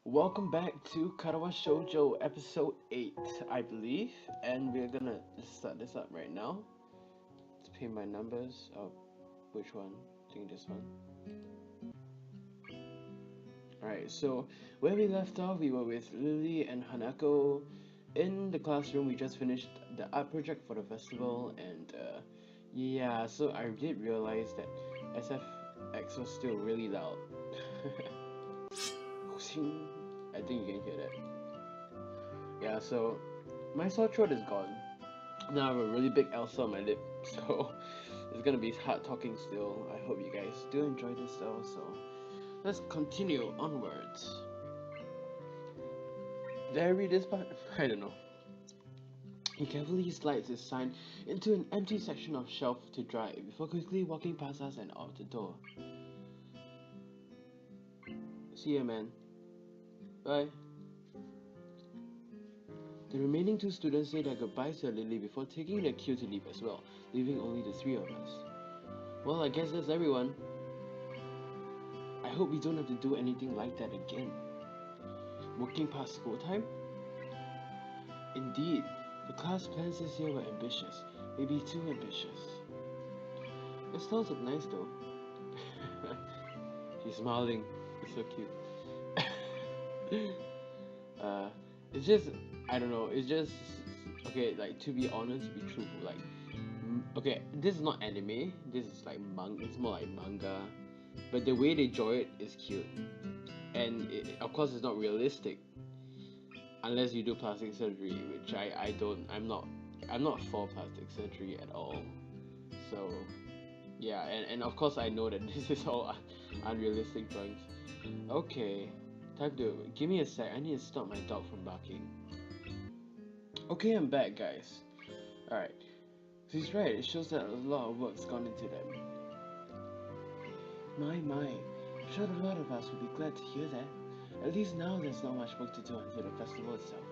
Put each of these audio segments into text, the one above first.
Welcome back to Katawa Shoujo episode 8, I believe, and we're gonna start this up right now. Let's pay my numbers. Oh, which one? I think this one. Alright, so where we left off, we were with Lily and Hanako in the classroom. We just finished the art project for the festival, and yeah, so I did realize that SFX was still really loud. I think you can hear that. Yeah, so my sore throat is gone. Now I have a really big ulcer on my lip, so it's gonna be hard talking still. I hope you guys do enjoy this though, so let's continue onwards. Did I read this part? I don't know. He carefully slides his sign into an empty section of shelf to dry before quickly walking past us and out the door. See ya, man. Bye. The remaining two students say their goodbyes to Lily before taking their cue to leave as well, leaving only the three of us. Well, I guess that's everyone. I hope we don't have to do anything like that again. Working past school time? Indeed, the class plans this year were ambitious, maybe too ambitious. Your stalls look nice though. She's smiling, it's so cute. It's just, I don't know, it's just, okay, like, to be honest, to be truthful, like, okay, this is not anime, this is like it's more like manga, but the way they draw it is cute, and of course it's not realistic, unless you do plastic surgery, which I'm not for plastic surgery at all, so, yeah, and of course I know that this is all unrealistic drawings. Okay, time to, give me a sec, I need to stop my dog from barking. Okay, I'm back, guys. Alright, he's right, it shows that a lot of work's gone into them. My, I'm sure a lot of us would be glad to hear that. At least now there's not much work to do until the festival itself.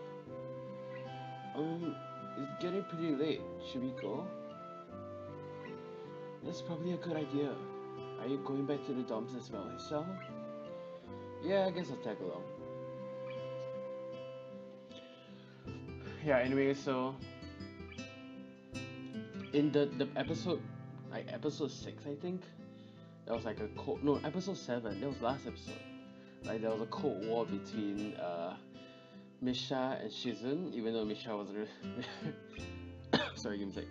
It's getting pretty late. Should we go? That's probably a good idea. Are you going back to the dorms as well, Hisao? Yeah, I guess I'll tag along. Yeah, anyway, so in the episode, like episode 6, I think, there was like a no, episode 7, that was last episode. Like, there was a cold war between Misha and Shizun, even though Misha wasn't sorry, give me a sec.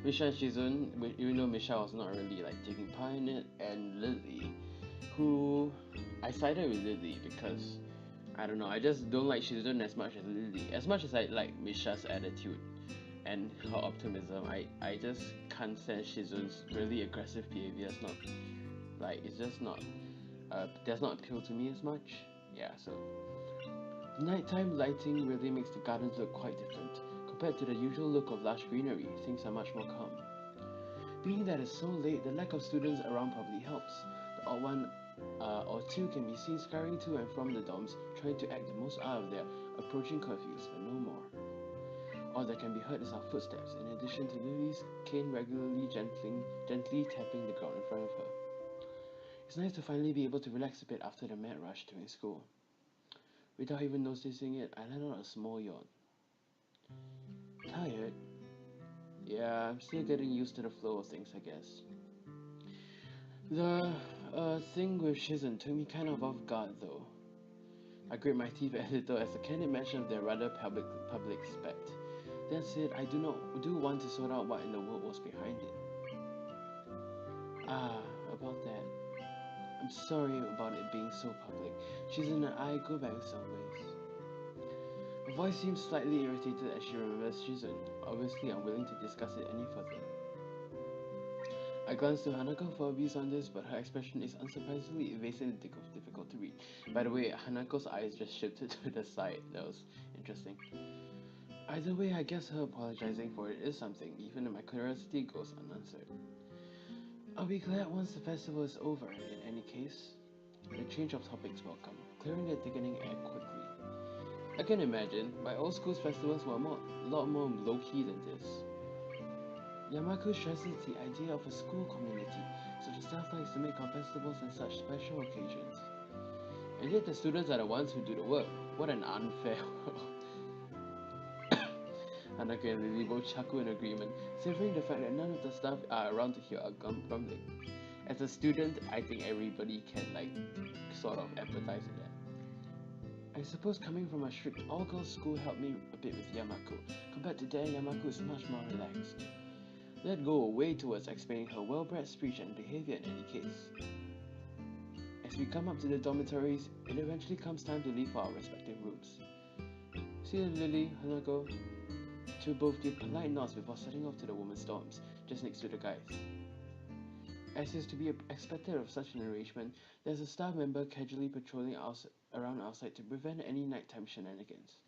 Misha and Shizun, even though Misha was not really like taking part in it, and Lily, who I sided with Lily because I don't know, I just don't like Shizun as much as Lily. As much as I like Misha's attitude and her optimism, I just can't stand Shizun's really aggressive behavior. It's not like, it's just not does not appeal to me as much. Yeah, so nighttime lighting really makes the gardens look quite different. Compared to the usual look of lush greenery, things are much more calm. Being that it's so late, the lack of students around probably helps. The odd one or two can be seen scurrying to and from the dorms, trying to act the most out of their approaching curfews, but no more. All that can be heard is our footsteps, in addition to Lily's cane regularly gently tapping the ground in front of her. It's nice to finally be able to relax a bit after the mad rush during school. Without even noticing it, I let out a small yawn. Tired? Yeah, I'm still getting used to the flow of things, I guess. The thing with Shizen took me kind of off guard though. I grit my teeth a little as a candid mention of their rather public spect. That said, I do want to sort out what in the world was behind it. Ah, about that. I'm sorry about it being so public. Shizen and I go back some ways. Her voice seems slightly irritated as she remembers Shizen, obviously unwilling to discuss it any further. I glanced to Hanako for views on this, but her expression is unsurprisingly evasive and difficult to read. By the way, Hanako's eyes just shifted to the side. That was interesting. Either way, I guess her apologizing for it is something, even if my curiosity goes unanswered. I'll be glad once the festival is over, in any case. The change of topics welcome, clearing the thickening air quickly. I can imagine, my old school's festivals were a lot more low-key than this. Yamaku stresses the idea of a school community, so the staff likes to make up festivals and such special occasions. And yet the students are the ones who do the work. What an unfair world. Hanako and Lily both chuckle in agreement, savoring the fact that none of the staff are around to hear our grumbling. As a student, I think everybody can sort of empathize with that. I suppose coming from a strict all-girls school helped me a bit with Yamako. Compared to Dan, Yamako is much more relaxed. Let go way towards explaining her well-bred speech and behavior in any case. As we come up to the dormitories, it eventually comes time to leave for our respective rooms. See you, Lily, Hanako. The two both give polite nods before setting off to the women's dorms, just next to the guys. As is to be expected of such an arrangement, there's a staff member casually patrolling around outside to prevent any nighttime shenanigans.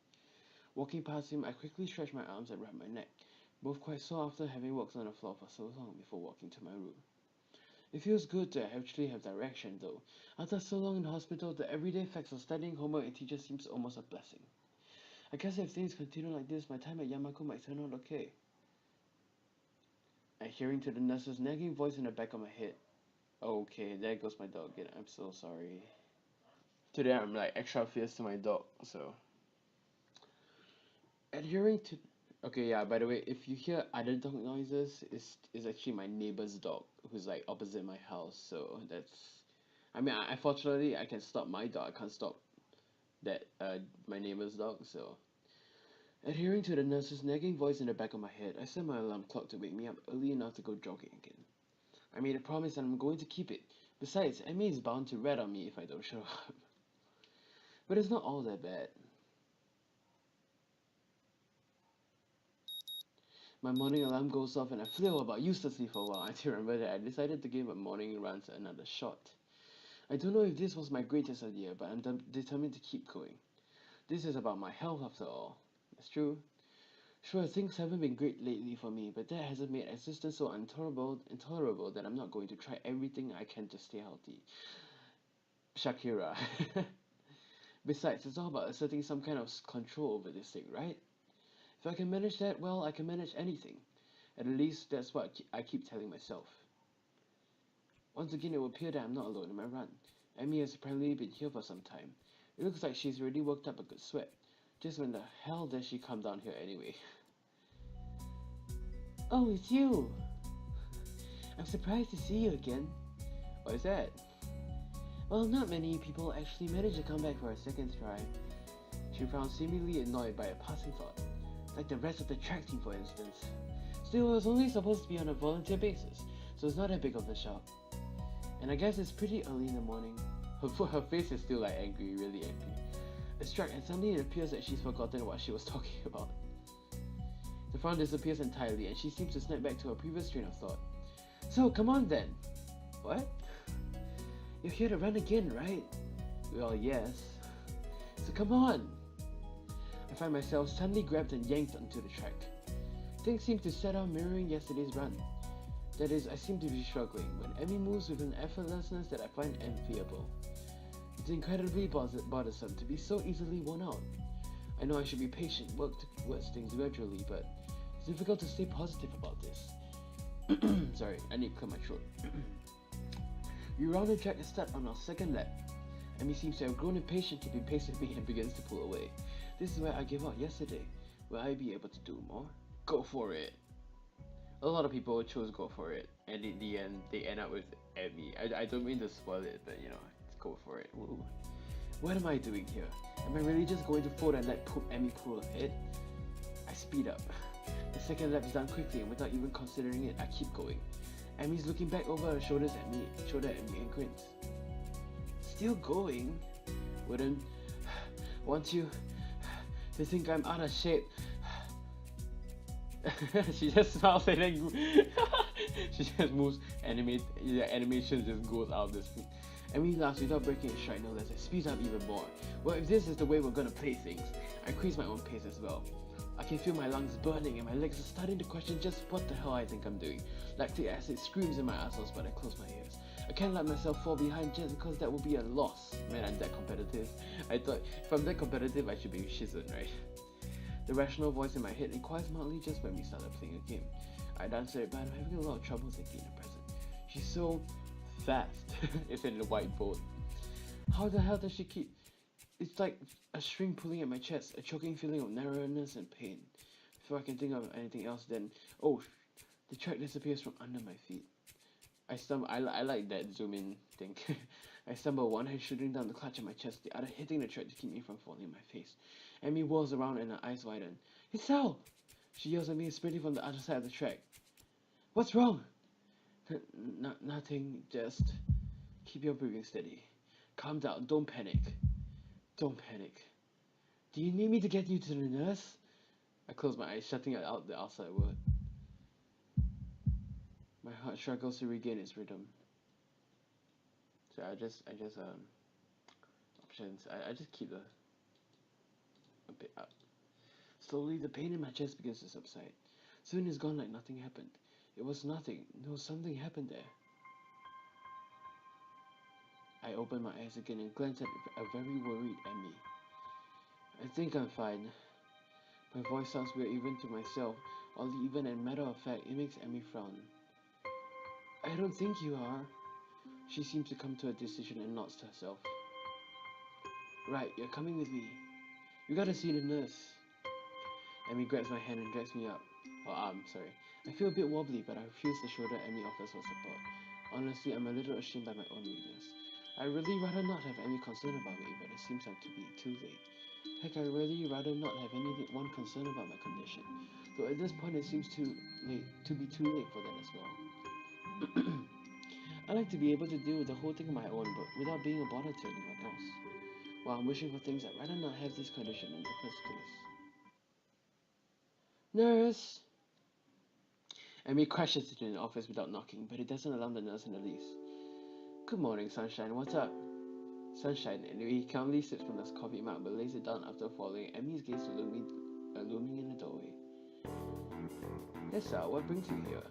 Walking past him, I quickly stretch my arms and rub my neck, both quite sore after having walked on the floor for so long before walking to my room. It feels good to actually have direction, though. After so long in the hospital, the everyday facts of studying homework and teachers seems almost a blessing. I guess if things continue like this, my time at Yamako might turn out okay. Adhering to the nurse's nagging voice in the back of my head. Okay, there goes my dog again. I'm so sorry. Today I'm extra fierce to my dog, so. Adhering to. Okay, yeah, by the way, if you hear other dog noises, it's actually my neighbor's dog who's opposite my house, so that's. I mean, unfortunately, I can stop my dog, I can't stop my neighbor's dog, so. Adhering to the nurse's nagging voice in the back of my head, I set my alarm clock to wake me up early enough to go jogging again. I made a promise and I'm going to keep it. Besides, Emi is bound to rat on me if I don't show up. But it's not all that bad. My morning alarm goes off and I flail about uselessly for a while until I remember that I decided to give my morning runs another shot. I don't know if this was my greatest idea, but I'm determined to keep going. This is about my health after all. That's true. Sure, things haven't been great lately for me, but that hasn't made existence so intolerable that I'm not going to try everything I can to stay healthy. Shakira. Besides, it's all about asserting some kind of control over this thing, right? If I can manage that, well, I can manage anything. At least that's what I keep telling myself. Once again, it will appear that I'm not alone in my run. Emi has apparently been here for some time. It looks like she's already worked up a good sweat. Just when the hell does she come down here anyway? Oh, it's you! I'm surprised to see you again. What is that? Well, not many people actually manage to come back for a second try. She frowned, seemingly annoyed by a passing thought. Like the rest of the track team, for instance. Still, it was only supposed to be on a volunteer basis, so it's not that big of a shock. And I guess it's pretty early in the morning. Her face is still angry, really angry. It's struck, and suddenly it appears that she's forgotten what she was talking about. The frown disappears entirely, and she seems to snap back to her previous train of thought. So, come on then! What? You're here to run again, right? Well, yes. So come on! I find myself suddenly grabbed and yanked onto the track. Things seem to set out mirroring yesterday's run. That is, I seem to be struggling, when Emi moves with an effortlessness that I find enviable. It's incredibly bothersome to be so easily worn out. I know I should be patient, work towards things gradually, but it's difficult to stay positive about this. Sorry, I need to clear my throat. We round the track and start on our second lap. Emi seems to have grown impatient to be paced with me and begins to pull away. This is where I gave up yesterday. Will I be able to do more? Go for it! A lot of people chose go for it, and in the end, they end up with Emi. I don't mean to spoil it, but go for it. Woo. What am I doing here? Am I really just going to fold and let Emi pull ahead? I speed up. The second lap is done quickly, and without even considering it, I keep going. Emi's looking back over her shoulder at me and grins. Still going? Wouldn't want you to think I'm out of shape. She just smiles and then she just moves. The animation just goes out of this thing. Emi laughs without breaking a stride, no less. It speeds up even more. Well, if this is the way we're gonna play things, I increase my own pace as well. I can feel my lungs burning and my legs are starting to question just what the hell I think I'm doing. Lactic acid screams in my assholes, but I close my ears. I can't let myself fall behind just because that would be a loss. Man, I'm that competitive. I thought, if I'm that competitive, I should be Shizen, right? The rational voice in my head inquires mildly just when we started playing a game. I'd answer it, but I'm having a lot of trouble thinking in the present. She's so fast. It's in the white boat. How the hell does she keep... It's like a string pulling at my chest, a choking feeling of narrowness and pain. Before I can think of anything else, then... Oh, the track disappears from under my feet. I stumble. I like that zoom in thing. I stumble, one hand shooting down the clutch of my chest, the other hitting the track to keep me from falling on my face. Amy whirls around and her eyes widen. Hisao! She yells at me, sprinting from the other side of the track. What's wrong? Nothing, just keep your breathing steady. Calm down, don't panic. Don't panic. Do you need me to get you to the nurse? I close my eyes, shutting out the outside world. My heart struggles to regain its rhythm. So I just options. I just keep the a bit up. Slowly, the pain in my chest begins to subside. Soon it's gone like nothing happened. It was nothing. No, something happened there. I open my eyes again and glance at a very worried Emmy. I think I'm fine. My voice sounds weird even to myself. Oddly even and matter of fact, it makes Emmy frown. I don't think you are. She seems to come to a decision and nods to herself. Right, you're coming with me. You gotta see the nurse. Emmy grabs my hand and drags me up. Sorry. I feel a bit wobbly, but I refuse the shoulder Emmy offers for support. Honestly, I'm a little ashamed by my own weakness. I really rather not have any concern about me, but it seems like to be too late. Heck, I really rather not have anyone concerned about my condition. Though at this point it seems too late to be too late for that as well. I like to be able to deal with the whole thing on my own, but without being a bother to anyone else. While I'm wishing for things, I'd rather not have this condition in the first place. Nurse! Amy crashes into the office without knocking, but it doesn't alarm the nurse in the least. Good morning, Sunshine. What's up? Sunshine, anyway, he calmly sips from his coffee mug but lays it down after following Emmy's gaze looming in the doorway. Hisao, what brings you here?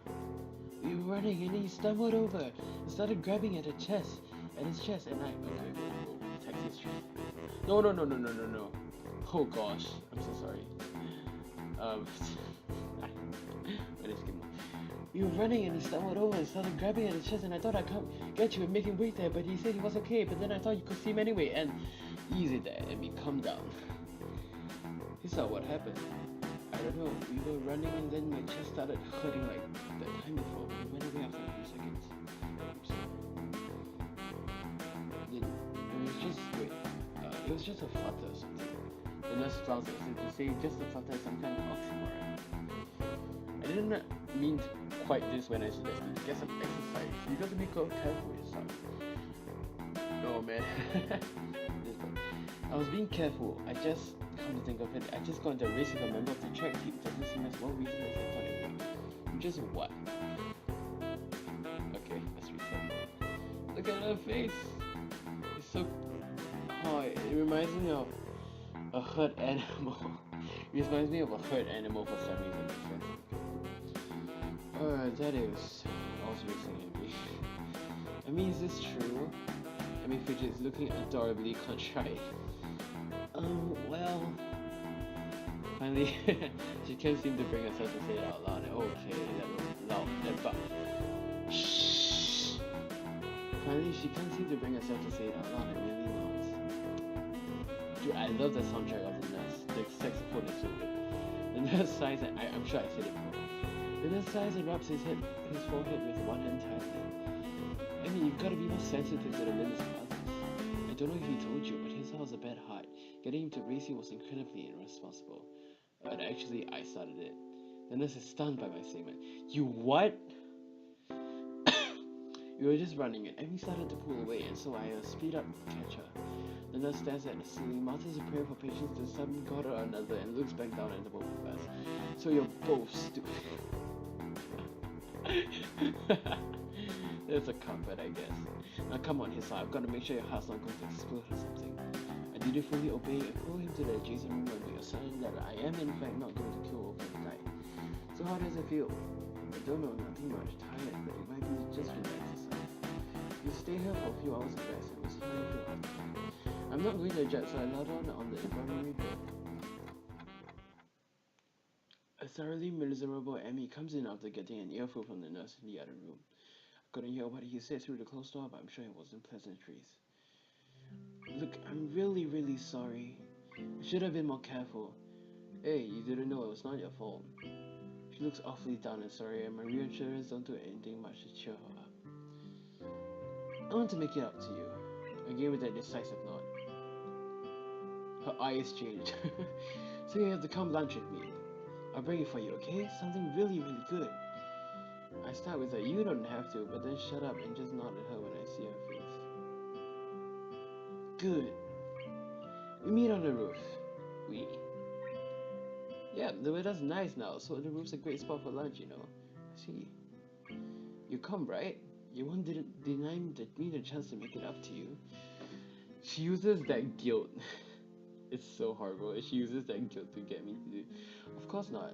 We were running and he stumbled over and started grabbing at his chest, and I... Okay, whoa, taxi street. No. Oh gosh, I'm so sorry. We were running and he stumbled over and started grabbing at his chest, and I thought I'd come get you and make him wait there, but he said he was okay, but then I thought you could see him anyway, and... Easy there, Emmy, calm down. Hisao, what happened? I don't know, we were running and then my chest started hurting like that time before, but it went away after a few seconds. It was just a flutter or something. The nurse frowns at us to say just a flutter is some kind of oxymoron. I didn't mean quite this when I suggested get some exercise. You got to be careful with yourself. No man. I was being careful. I just come to think of it, I just got into a race with a member of the track team. Doesn't seem as well reasoned as I thought it would. Just what? Okay, let's reset. Look at her face. It's so... Oh, it reminds me of a hurt animal. It reminds me of a hurt animal for some reason. That is... I was racing Amy. I mean, is this true? Amy fidgets, looking adorably contrite. Well... Finally, she can't seem to bring herself to say it out loud. Okay, that was loud, but... Shh! Finally, she can't seem to bring herself to say it out loud and really nods. Dude, I love the soundtrack of the nurse. The saxophone is so good. The nurse sighs and... I'm sure I said it before. The nurse sighs and rubs his forehead with one hand tightly. I mean, you've got to be more sensitive to the limits of others. I don't know if he told you, but Hisao has a bad heart. Getting him to race you was incredibly irresponsible. But actually, I started it. The nurse is stunned by my statement. You what? We were just running and Emi started to pull away, and so I speed up to catch her. The nurse stares at the ceiling, mutters a prayer for patience to some god or another, and looks back down at the both of us. So you're both stupid. There's a comfort, I guess. Now come on, Hisao, I've got to make sure your heart's not going to explode or something. I dutifully obey and pull him to the adjacent room and make a sign that I am in fact not going to kill over tonight. So how does it feel? I don't know, nothing much. Tired, but it might be just an exercise. You stay here for a few hours and rest, and we'll see how you feel after. I'm not going to jet, so I lie down on the infirmary bed. A thoroughly miserable Emi comes in after getting an earful from the nurse in the other room. I couldn't hear what he said through the closed door, but I'm sure it wasn't pleasantries. Look, I'm really sorry. I should have been more careful. Hey, you didn't know it was not your fault. She looks awfully down and sorry, and my reassurance don't do anything much to cheer her up. I want to make it up to you. I gave her that decisive nod. Her eyes changed. So you have to come lunch with me. I'll bring it for you, okay? Something really good. I start with a you don't have to, but then shut up and just nod at her when I see her face. Good. We meet on the roof. We? Yeah, the weather's nice now, so the roof's a great spot for lunch, you know. I see. You come, right? You won't deny me the chance to make it up to you. She uses that guilt. It's so horrible. She uses that guilt to get me to do. Of course not.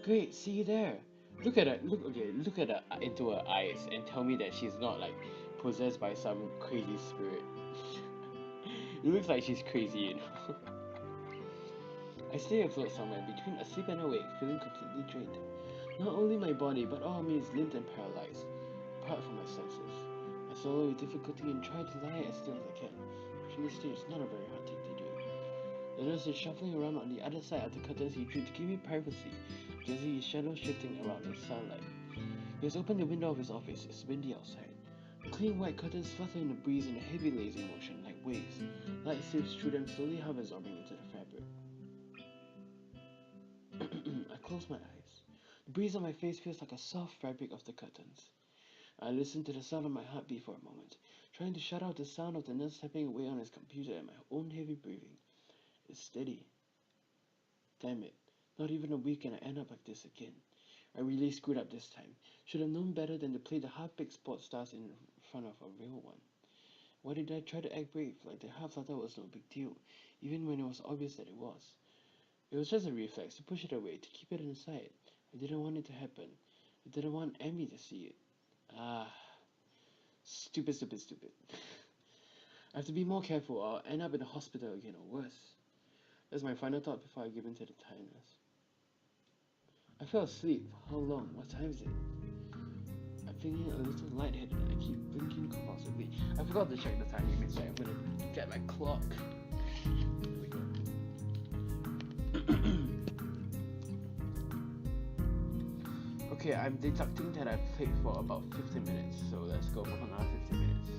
Great, see you there. Look at her. Look at her into her eyes and tell me that she's not like possessed by some crazy spirit. It looks like she's crazy, you know. I stay afloat somewhere between asleep and awake, feeling completely drained. Not only my body, but all of me is limp and paralyzed, apart from my senses. I swallow with difficulty and try to lie as still as I can, which in this stage is not a very hard thing to do. The nurse is shuffling around on the other side of the curtains he drew to give me privacy, just see his shadow shifting around in sunlight. He has opened the window of his office. It's windy outside. The clean white curtains flutter in the breeze in a heavy lazy motion, like waves. Light sifts through them, slowly absorbing into the fabric. I close my eyes. The breeze on my face feels like a soft fabric of the curtains. I listen to the sound of my heartbeat for a moment, trying to shut out the sound of the nurse tapping away on his computer and my own heavy breathing. It's steady. Damn it. Not even a week and I end up like this again. I really screwed up this time. Should have known better than to play the half-baked sports stars in front of a real one. Why did I try to act brave, like the half flutter was no big deal, even when it was obvious that it was? It was just a reflex to push it away, to keep it inside. I didn't want it to happen. I didn't want Emi to see it. Ah, stupid. I have to be more careful or I'll end up in the hospital again or worse. That's my final thought before I give in to the tiredness. I fell asleep. How long? What time is it? I'm feeling a little lightheaded and I keep blinking compulsively. I forgot to check the time limit, so I'm gonna get my clock. There we go. Okay, I'm deducting that I've played for about 15 minutes, so let's go for another 15 minutes.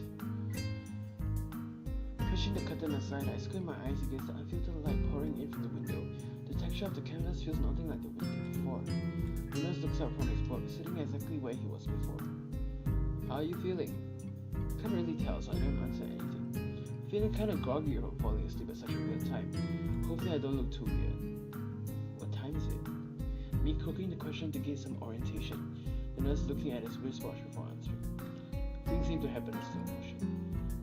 Pushing the curtain aside, I squint my eyes against the unfiltered light pouring in from the window. The texture of the canvas feels nothing like the winter before. The nurse looks up from his work, sitting exactly where he was before. How are you feeling? Can't really tell, so I don't answer anything. Feeling kinda groggy from falling asleep at such a weird time. Hopefully I don't look too weird. What time is it? Me cooking the question to gain some orientation. The nurse looking at his wristwatch before answering. Things seem to happen in slow motion.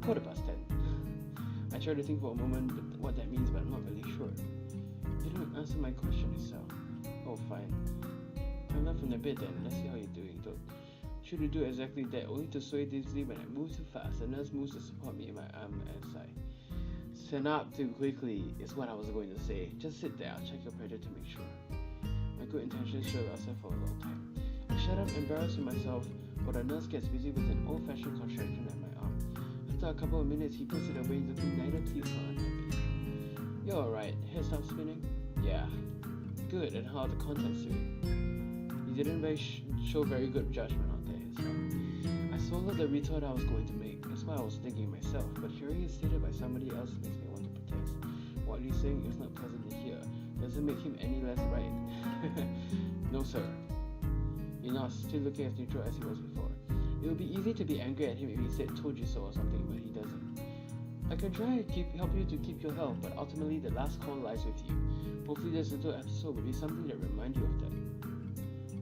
10:15. I try to think for a moment what that means, but I'm not really sure. You don't answer my question, Hisao. Oh, fine. I'm up from the bed then. Let's see how you're doing. Should you do exactly that, only to sway dizzy when I move too fast. The nurse moves to support me in my arm and sigh. Stand up too quickly is what I was going to say. Just sit there. I'll check your pressure to make sure. My good intentions showed outside for a long time. I shut up, embarrassed with myself, while the nurse gets busy with an old-fashioned contraction at my arm. After a couple of minutes, he puts it away, looking neither pleased nor unhappy. You're alright. Head stops spinning? Yeah. Good, and how are the contacts doing? You didn't show very good judgment on that, Hisao. I swallowed the retort I was going to make. That's what I was thinking myself, but hearing it stated by somebody else makes me want to protest. What he's saying is not pleasant to hear. Doesn't make him any less right. No, sir. You're not still looking as neutral as he was before. It would be easy to be angry at him if he said told you so or something, but he doesn't. I can try to help you to keep your health, but ultimately the last call lies with you. Hopefully this little episode will be something that reminds you of that.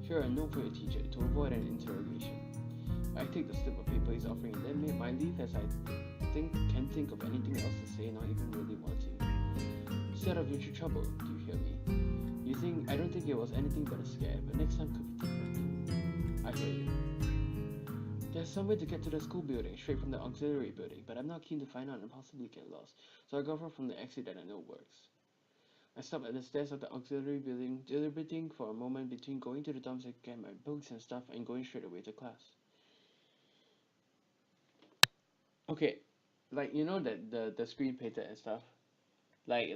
Here a note for your teacher to avoid an interrogation. I take the slip of paper he's offering and then make my leave as I can't think of anything else to say, not even really want to. Stay out of your trouble, do you hear me? I don't think it was anything but a scare, but next time could be different. I hear you. There's some way to get to the school building, straight from the auxiliary building, but I'm not keen to find out and possibly get lost, so I go from the exit that I know works. I stop at the stairs of the auxiliary building, deliberating for a moment between going to the dorms to get my books and stuff and going straight away to class. Okay, Like you know that the screen painted and stuff. Like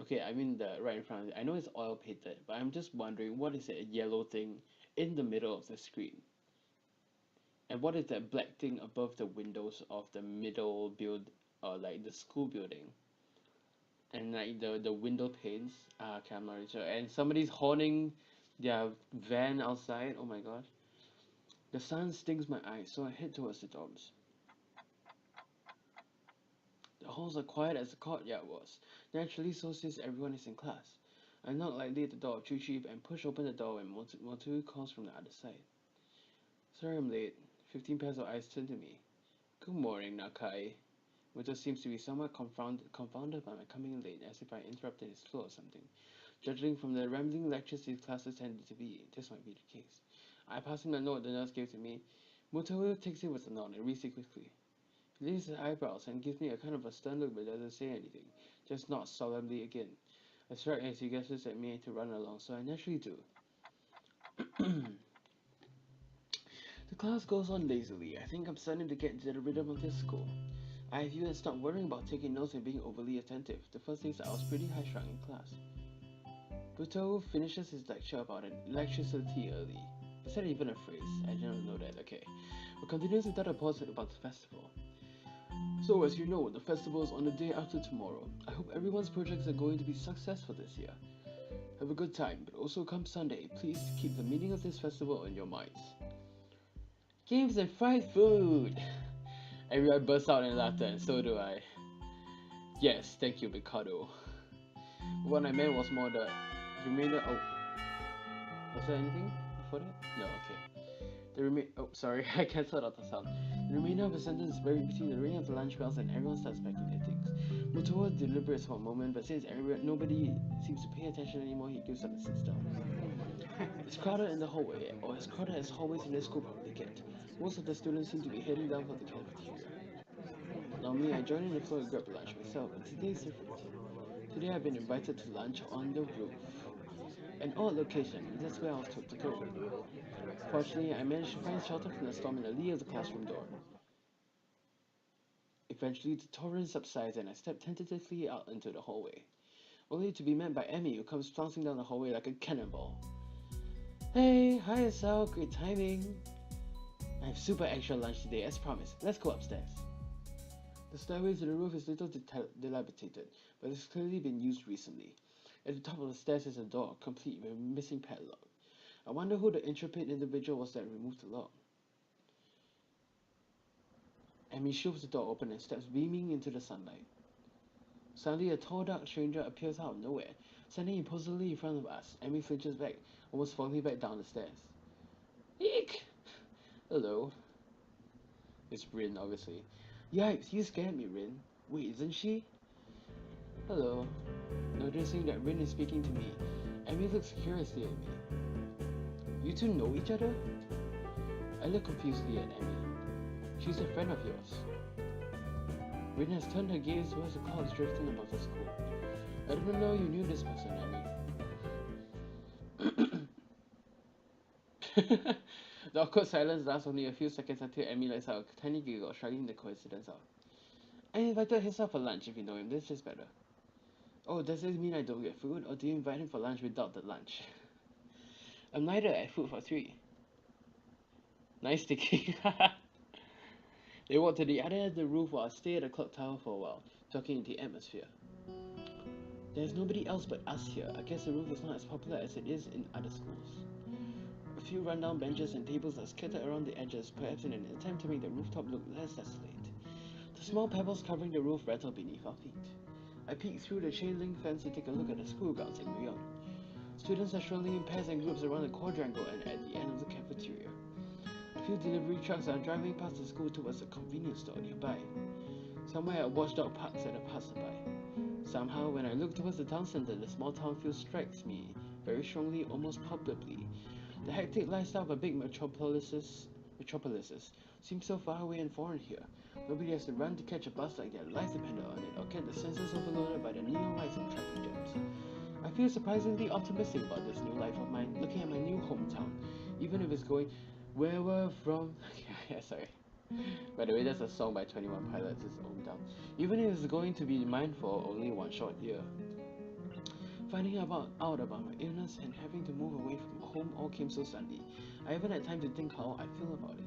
okay, I mean the right in front of it. I know it's oil painted, but I'm just wondering what is that yellow thing in the middle of the screen, and what is that black thing above the windows of the middle build or like the school building, and like the window panes. Ah, okay, I'm not really sure. And somebody's holding their van outside. Oh my gosh. The sun stings my eyes, so I head towards the dorms. The halls are quiet as the courtyard was. Naturally, so since everyone is in class. I knock lightly at the door of Chuchi and push open the door when Motu calls from the other side. Sorry I'm late. 15 pairs of eyes turn to me. Good morning, Nakai. Moto seems to be somewhat confounded by my coming late, as if I interrupted his flow or something. Judging from the rambling lectures his classes tended to be, this might be the case. I pass him the note the nurse gave to me. Moto takes it with a nod and reads it quickly. He lifts his eyebrows and gives me a kind of a stern look but doesn't say anything, just nods solemnly again. I shrug as he gestures at me to run along, so I naturally do. The class goes on lazily. I think I'm starting to get into the rhythm of this school. I've even stopped worrying about taking notes and being overly attentive. The first days I was pretty high-strung in class. Buto finishes his lecture about electricity early. Is that even a phrase? I didn't know that. Okay. But continues without a pause about the festival. So as you know, the festival is on the day after tomorrow. I hope everyone's projects are going to be successful this year. Have a good time, but also come Sunday, please keep the meaning of this festival in your minds. Games and fried food! Everyone bursts out in laughter, and so do I. Yes, thank you, Mikado. What I meant was more the remainder. Oh, was there anything before that? No, okay. Oh, sorry, I cancelled out the sound. The remainder of the sentence is buried between the ringing of the lunch bells and everyone starts packing their things. Mutoa deliberates for a moment, but since nobody seems to pay attention anymore, he gives up and sits down. It's crowded in the hallway, or as crowded as hallways in this school probably get. Most of the students seem to be heading down for the cafeteria. Normally, I join in the flow and grab lunch myself, but today is different. Today, I've been invited to lunch on the roof. An odd location, but that's where I was told to go. Fortunately, I managed to find shelter from the storm in the lee of the classroom door. Eventually, the torrent subsides and I step tentatively out into the hallway, only to be met by Emi, who comes flouncing down the hallway like a cannonball. Hey, hi Hisao, great timing. I have super extra lunch today, as promised. Let's go upstairs. The stairway to the roof is little dilapidated, but it's clearly been used recently. At the top of the stairs is a door, complete with a missing padlock. I wonder who the intrepid individual was that removed the lock. Emi shoves the door open and steps beaming into the sunlight. Suddenly, a tall, dark stranger appears out of nowhere, standing imposingly in front of us. Emi flinches back, almost falling back down the stairs. Eek! Hello. It's Rin, obviously. Yikes, you scared me, Rin. Wait, isn't she? Hello. Noticing that Rin is speaking to me, Emi looks curiously at me. You two know each other? I look confusedly at Emi. She's a friend of yours. Rin has turned her gaze towards the clouds drifting above the school. I didn't know you knew this person, Emi. The awkward silence lasts only a few seconds until Emi lets out a tiny giggle, shrugging the coincidence out. I invited Hisao for lunch. If you know him, this is better. Oh, does this mean I don't get food, or do you invite him for lunch without the lunch? I'm neither at food for three. Nice thinking. They walk to the other end of the roof while I stay at the clock tower for a while, talking in the atmosphere. There's nobody else but us here. I guess the roof is not as popular as it is in other schools. A few rundown benches and tables are scattered around the edges, perhaps in an attempt to make the rooftop look less desolate. The small pebbles covering the roof rattle beneath our feet. I peek through the chain link fence to take a look at the school grounds and beyond. Students are strolling in pairs and groups around the quadrangle and at the end of the cafeteria. A few delivery trucks are driving past the school towards a convenience store nearby. Somewhere a watchdog parks at a passerby. Somehow, when I look towards the town center, the small town feel strikes me very strongly, almost palpably. The hectic lifestyle of a big metropolises seems so far away and foreign here. Nobody has to run to catch a bus like their lives depended on it, or get the senses overloaded by the neon lights and traffic jams. I feel surprisingly optimistic about this new life of mine, looking at my new hometown, even if it's going where we're from. Yeah, sorry. By the way, that's a song by 21 Pilots, it's owned down. Even if it's going to be mine for only one short year. Finding out about my illness and having to move away from home all came so suddenly. I haven't had time to think how I feel about it.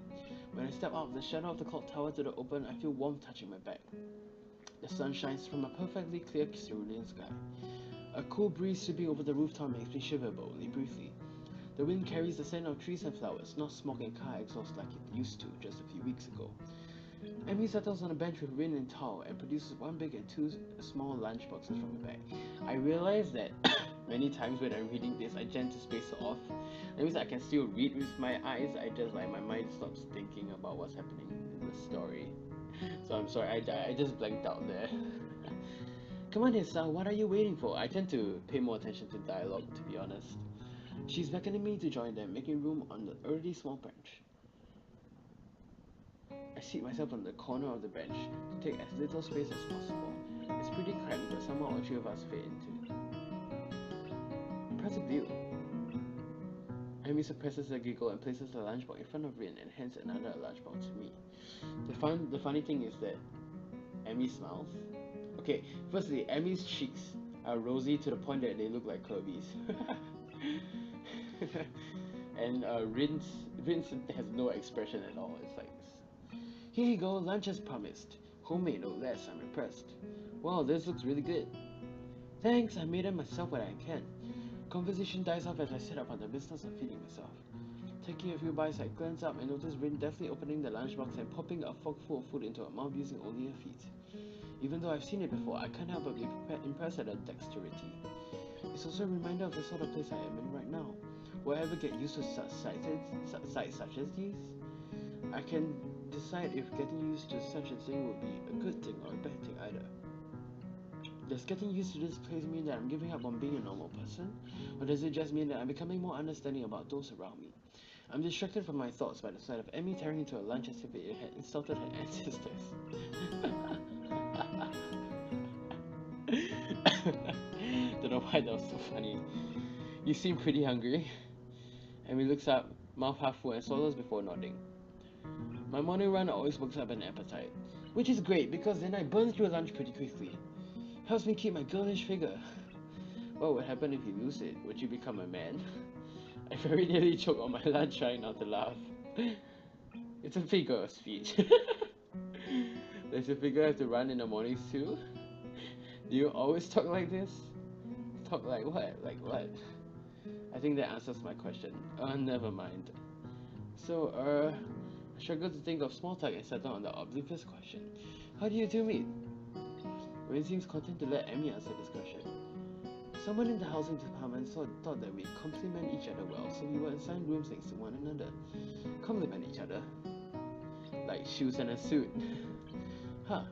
When I step out of the shadow of the clock tower to the open, I feel warmth touching my back. The sun shines from a perfectly clear cerulean sky. A cool breeze sweeping over the rooftop makes me shiver, but only briefly. The wind carries the scent of trees and flowers, not smoke and car exhaust like it used to just a few weeks ago. Emi settles on a bench with Rin and Tao and produces one big and two small lunchboxes from her bag. I realize that many times when I'm reading this, I tend to space off. That means I can still read with my eyes, I just like my mind stops thinking about what's happening in the story. So I'm sorry, I just blanked out there. Come on Hisao, what are you waiting for? I tend to pay more attention to dialogue, to be honest. She's beckoning me to join them, making room on the already small bench. I seat myself on the corner of the bench to take as little space as possible. It's pretty cramped, but somehow all three of us fit into. Impressive view. Emi suppresses a giggle and places the lunchbox in front of Rin and hands another lunchbox to me. The funny thing is that Emi smiles. Okay, firstly, Emi's cheeks are rosy to the point that they look like Kirby's. And Rin's has no expression at all. It's like, here you go, lunch as promised. Homemade no less, I'm impressed. Wow, this looks really good. Thanks, I made it myself when I can. Conversation dies off as I set up on the business of feeding myself. Taking a few bites, I glance up and notice Rin deftly opening the lunchbox and popping a fork full of food into her mouth using only her feet. Even though I've seen it before, I can't help but be impressed at her dexterity. It's also a reminder of the sort of place I am in right now. Will I ever get used to sights such as these? I can decide if getting used to such a thing would be a good thing or a bad thing either. Does getting used to this place mean that I'm giving up on being a normal person? Or does it just mean that I'm becoming more understanding about those around me? I'm distracted from my thoughts by the sight of Emi tearing into her lunch as if it had insulted her ancestors. Don't know why that was so funny. You seem pretty hungry. Emi looks up, mouth half full, and swallows before nodding. My morning run always works up an appetite, which is great because then I burn through lunch pretty quickly. Helps me keep my girlish figure. What would happen if you lose it? Would you become a man? I very nearly choked on my lunch trying not to laugh. It's a figure of speech. Does your figure have to run in the mornings too? Do you always talk like this? Talk like what? Like what? I think that answers my question. Never mind. So, I struggle to think of small talk and settle on the obvious question. How do you two meet? Rin seems content to let Emi answer this question. Someone in the housing department thought that we complement each other well, so we were assigned rooms next to one another. Complement each other? Like shoes and a suit. Huh.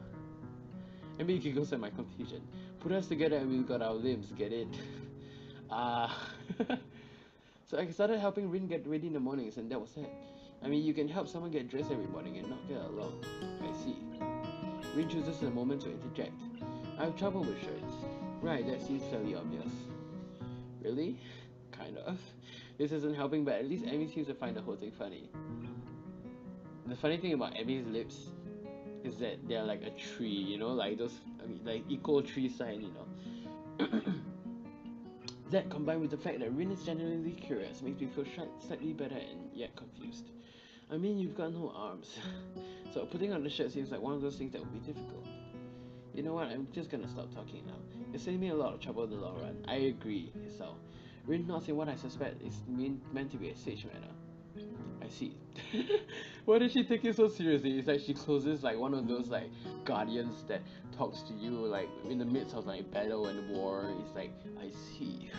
Emi giggles at my confusion. Put us together and we got our limbs, get it? So I started helping Rin get ready in the mornings and that was it. I mean, you can help someone get dressed every morning and not get along. I see. Rin chooses a moment to interject. I have trouble with shirts. Right, that seems fairly obvious. Really? Kind of. This isn't helping, but at least Emi seems to find the whole thing funny. The funny thing about Emi's lips is that they're like a tree, you know, like those, like equal tree sign, you know. That combined with the fact that Rin is genuinely curious makes me feel slightly better and yet confused. I mean, you've got no arms, so putting on the shirt seems like one of those things that would be difficult. You know what, I'm just gonna stop talking now. It saved me a lot of trouble in the long run. I agree, Hisao. Rin nods in what I suspect is meant to be a sage manner. I see. Why does she take it so seriously? It's like she closes like one of those like guardians that talks to you like in the midst of like battle and war. It's like, I see.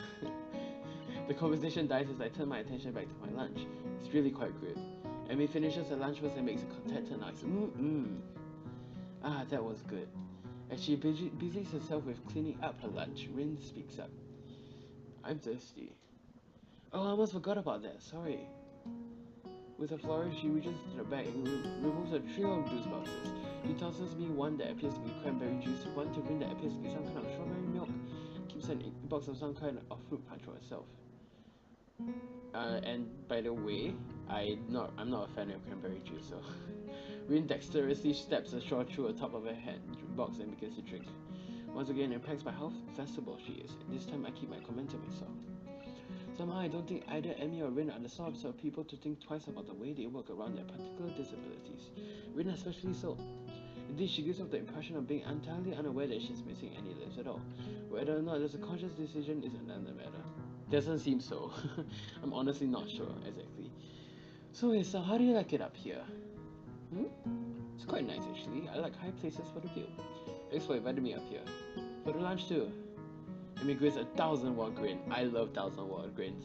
The conversation dies as I turn my attention back to my lunch. It's really quite good. Emi finishes her lunch first and makes a contented noise. Ah, that was good. As she busies herself with cleaning up her lunch, Rin speaks up. I'm thirsty. Oh, I almost forgot about that. Sorry. With a flourish, she reaches into the bag and removes a trio of juice boxes. She tosses me one that appears to be cranberry juice, one to Rin that appears to be some kind of strawberry milk, keeps an box of some kind of fruit punch for herself. And by the way, I'm not a fan of cranberry juice, so Rin dexterously steps a straw through the top of her hand box and begins to drink. Once again, it impacts by how flexible she is. This time I keep my comment to myself. Somehow I don't think either Emi or Rin are the sorts of people to think twice about the way they work around their particular disabilities. Rin especially so. Indeed, she gives off the impression of being entirely unaware that she's missing any limbs at all. Whether or not there's a conscious decision is another matter. Doesn't seem so. I'm honestly not sure, exactly. So, so how do you like it up here? It's quite nice actually. I like high places for the view. Thanks for inviting me up here. For the lunch too. Emi grins a 1,000-word grin. I love 1,000-word grins.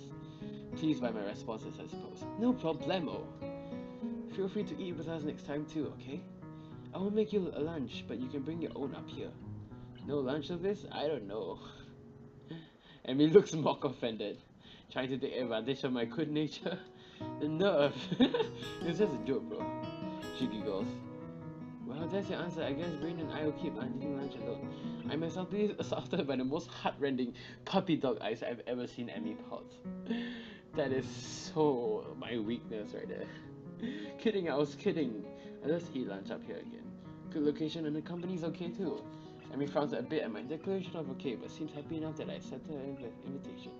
Pleased by my responses, I suppose. No problemo. Feel free to eat with us next time too, okay? I won't make you a lunch, but you can bring your own up here. No lunch service? I don't know. Emi looks mock offended, trying to take advantage of my good nature. The nerve! It's just a joke, bro. She giggles. Well, that's your answer. I guess Rin and I will keep on eating lunch alone. I'm assaulted by the most heart-rending puppy dog eyes I've ever seen Emi pout. That is so my weakness right there. Kidding, I was kidding. I'll just eat lunch up here again. Good location and the company's okay too. Emi frowns a bit at my declaration of okay, but seems happy enough that I accepted her invitation.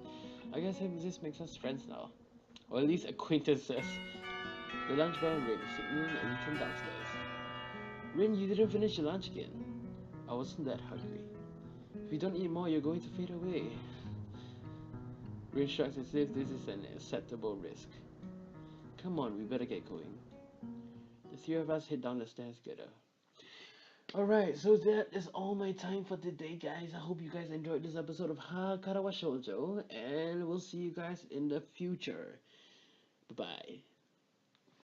I guess this makes us friends now. Or at least acquaintances. The lunch bell rings, signaling a return downstairs. Rin, you didn't finish your lunch again. I wasn't that hungry. If you don't eat more, you're going to fade away. Rin shrugs as if this is an acceptable risk. Come on, we better get going. The three of us head down the stairs together. Alright, so that is all my time for today, guys. I hope you guys enjoyed this episode of Katawa Shoujo, and we'll see you guys in the future. Bye-bye.